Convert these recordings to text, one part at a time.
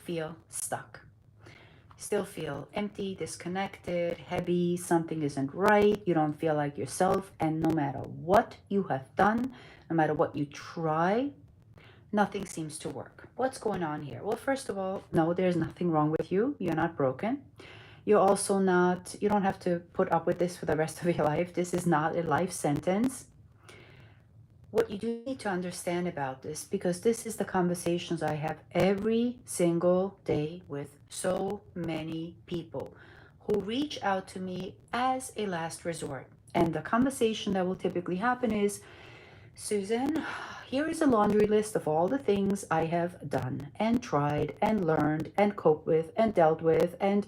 feel stuck. Still feel empty, disconnected, heavy, something isn't right, you don't feel like yourself, and no matter what you have done, no matter what you try, nothing seems to work. What's going on here? Well, first of all, no, there's nothing wrong with you. You're not broken. You're also not, you don't have to put up with this for the rest of your life. This is not a life sentence. What you do need to understand about this, because this is the conversations I have every single day with so many people who reach out to me as a last resort. And the conversation that will typically happen is, Susan, here is a laundry list of all the things I have done and tried and learned and coped with and dealt with and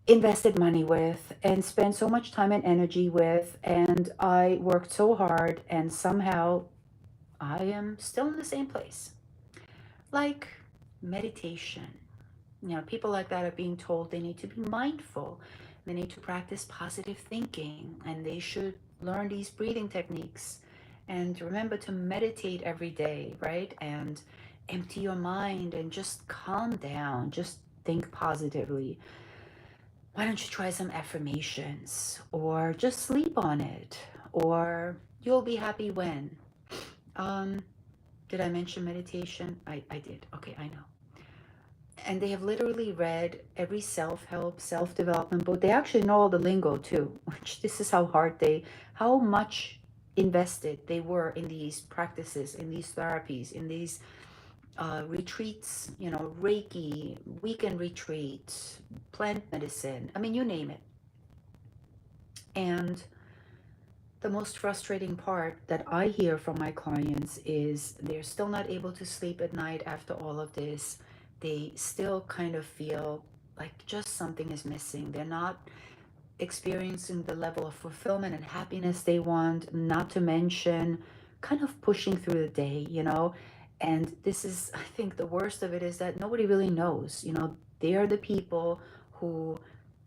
invested money with and spent so much time and energy with, and I worked so hard, and somehow I am still in the same place. Like meditation. People like that are being told they need to be mindful, they need to practice positive thinking, and they should learn these breathing techniques and remember to meditate every day, right? And empty your mind and just calm down, just think positively. Why don't you try some affirmations or just sleep on it, or you'll be happy when. Um, did I mention meditation? I did. Okay, I know. And they have literally read every self-help, self-development book. They actually know all the lingo too, which this is how much invested they were in these practices, in these therapies, in these retreats, Reiki, weekend retreats, plant medicine. I mean, you name it. And the most frustrating part that I hear from my clients is they're still not able to sleep at night after all of this. They still kind of feel like just something is missing. They're not experiencing the level of fulfillment and happiness they want, not to mention kind of pushing through the day. And this is, I think, the worst of it is that nobody really knows. They are the people who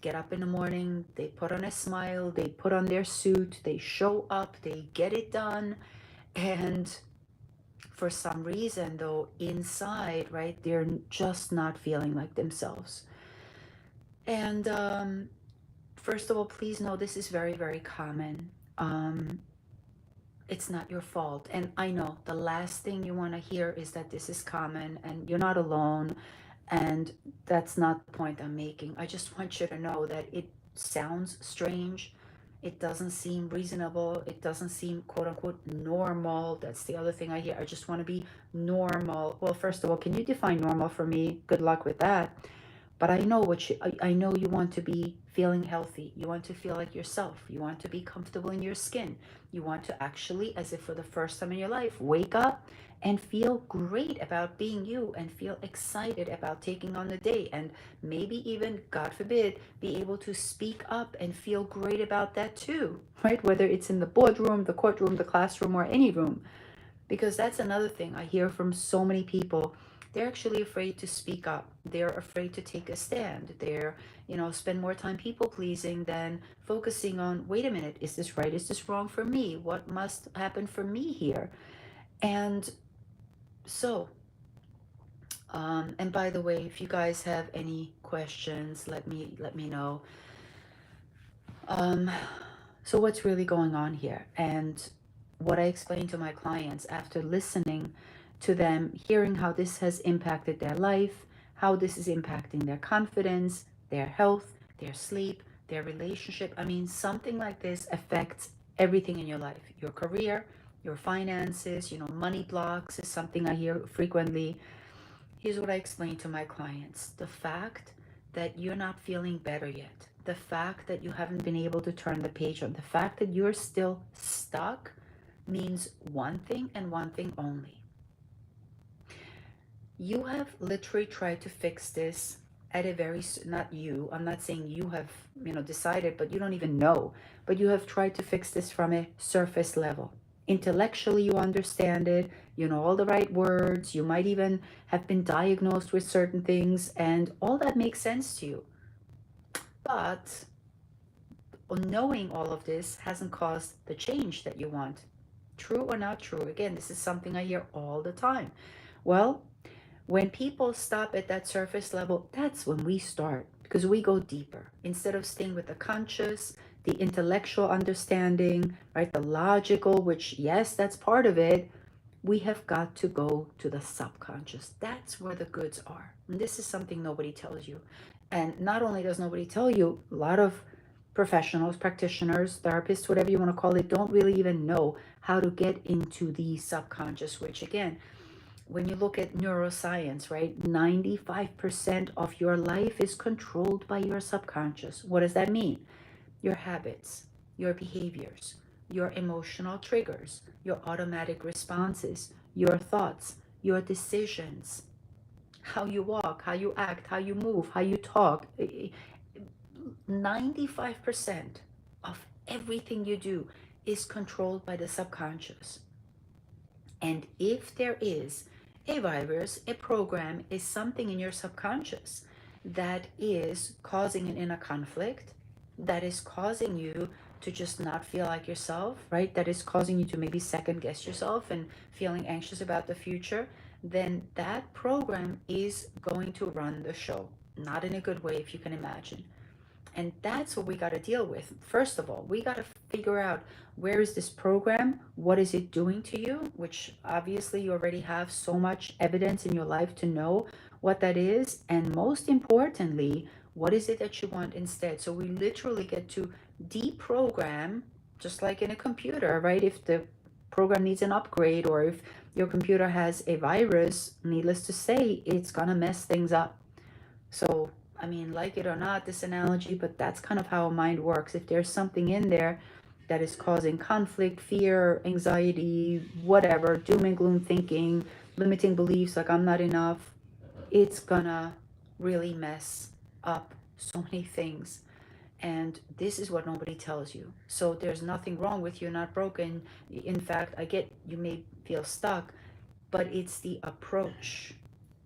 get up in the morning, they put on a smile, they put on their suit, they show up, they get it done. And for some reason, though, inside, right, they're just not feeling like themselves. And first of all, please know this is very, very common. It's not your fault. And I know the last thing you want to hear is that this is common and you're not alone. And that's not the point I'm making. I just want you to know that it sounds strange. It doesn't seem reasonable. It doesn't seem quote unquote normal. That's the other thing I hear. I just want to be normal. Well, first of all, can you define normal for me? Good luck with that. But I know I know you want to be feeling healthy. You want to feel like yourself. You want to be comfortable in your skin. You want to actually, as if for the first time in your life, wake up and feel great about being you and feel excited about taking on the day, and maybe even, God forbid, be able to speak up and feel great about that too, right? Whether it's in the boardroom, the courtroom, the classroom, or any room. Because that's another thing I hear from so many people. They're actually afraid to speak up. They're afraid to take a stand. They're, spend more time people pleasing than focusing on, wait a minute, is this right? Is this wrong for me? What must happen for me here? And so, and by the way, if you guys have any questions, let me know. So what's really going on here? And what I explain to my clients after listening to them, hearing how this has impacted their life, how this is impacting their confidence, their health, their sleep, their relationship. I mean, something like this affects everything in your life, your career, your finances, money blocks is something I hear frequently. Here's what I explain to my clients. The fact that you're not feeling better yet, the fact that you haven't been able to turn the page on, the fact that you're still stuck means one thing and one thing only. You have literally tried to fix this at a very, not you, I'm not saying you have, decided, but you don't even know, but you have tried to fix this from a surface level. Intellectually, you understand it, you know all the right words, you might even have been diagnosed with certain things, and all that makes sense to you. But knowing all of this hasn't caused the change that you want. True or not true? Again, this is something I hear all the time. Well, When people stop at that surface level, that's when we start, because we go deeper. Instead of staying with the conscious, the intellectual understanding, right, the logical, which, yes, that's part of it, we have got to go to the subconscious. That's where the goods are. And this is something nobody tells you. And not only does nobody tell you, a lot of professionals, practitioners, therapists, whatever you want to call it, don't really even know how to get into the subconscious, which again, when you look at neuroscience, right, 95% of your life is controlled by your subconscious. What does that mean? Your habits, your behaviors, your emotional triggers, your automatic responses, your thoughts, your decisions, how you walk, how you act, how you move, how you talk. 95% of everything you do is controlled by the subconscious. And if there is a virus, a program, is something in your subconscious that is causing an inner conflict, that is causing you to just not feel like yourself, right? That is causing you to maybe second guess yourself and feeling anxious about the future, then that program is going to run the show. Not in a good way, if you can imagine. And that's what we got to deal with. First of all, we got to figure out, where is this program? What is it doing to you? Which obviously you already have so much evidence in your life to know what that is. And most importantly, what is it that you want instead? So we literally get to deprogram, just like in a computer, right? If the program needs an upgrade, or if your computer has a virus, needless to say, it's going to mess things up. So, I mean, like it or not, this analogy, but that's kind of how a mind works. If there's something in there that is causing conflict, fear, anxiety, whatever, doom and gloom thinking, limiting beliefs like I'm not enough, it's gonna really mess up so many things. And this is what nobody tells you. So there's nothing wrong with you, not broken. In fact, I get you may feel stuck, but it's the approach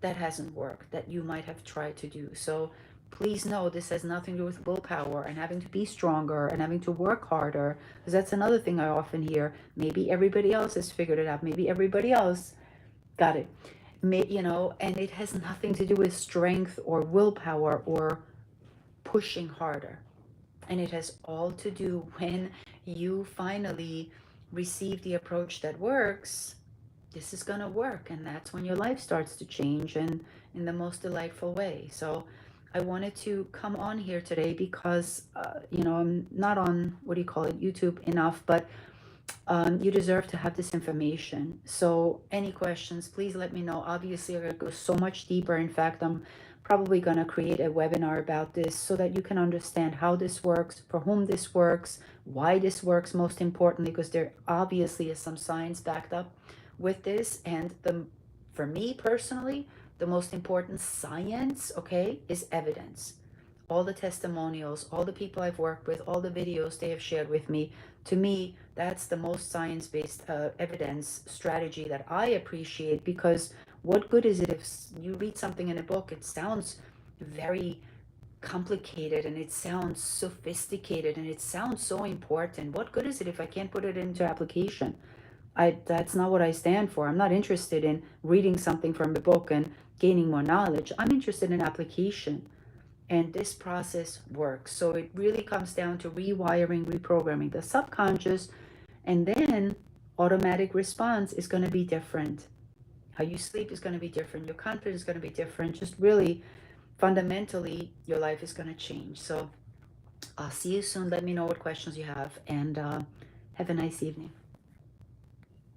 that hasn't worked that you might have tried to do. So please know, this has nothing to do with willpower and having to be stronger and having to work harder, because that's another thing I often hear. Maybe everybody else has figured it out. Maybe everybody else got it. And it has nothing to do with strength or willpower or pushing harder. And it has all to do when you finally receive the approach that works. This is going to work, and that's when your life starts to change, and in the most delightful way. So I wanted to come on here today because I'm not on, what do you call it, YouTube enough, but you deserve to have this information. So any questions, please let me know. Obviously, I'm going to go so much deeper. In fact, I'm probably going to create a webinar about this so that you can understand how this works, for whom this works, why this works, most importantly, because there obviously is some science backed up with this. And for me personally, the most important science, okay, is evidence. All the testimonials, all the people I've worked with, all the videos they have shared with me, to me, that's the most science-based evidence strategy that I appreciate. Because what good is it if you read something in a book, it sounds very complicated and it sounds sophisticated and it sounds so important. What good is it if I can't put it into application? That's not what I stand for. I'm not interested in reading something from a book and gaining more knowledge. I'm interested in application. And this process works. So it really comes down to rewiring, reprogramming the subconscious, and then automatic response is going to be different. How you sleep is going to be different. Your confidence is going to be different. Just really fundamentally, your life is going to change. So I'll see you soon. Let me know what questions you have, and have a nice evening.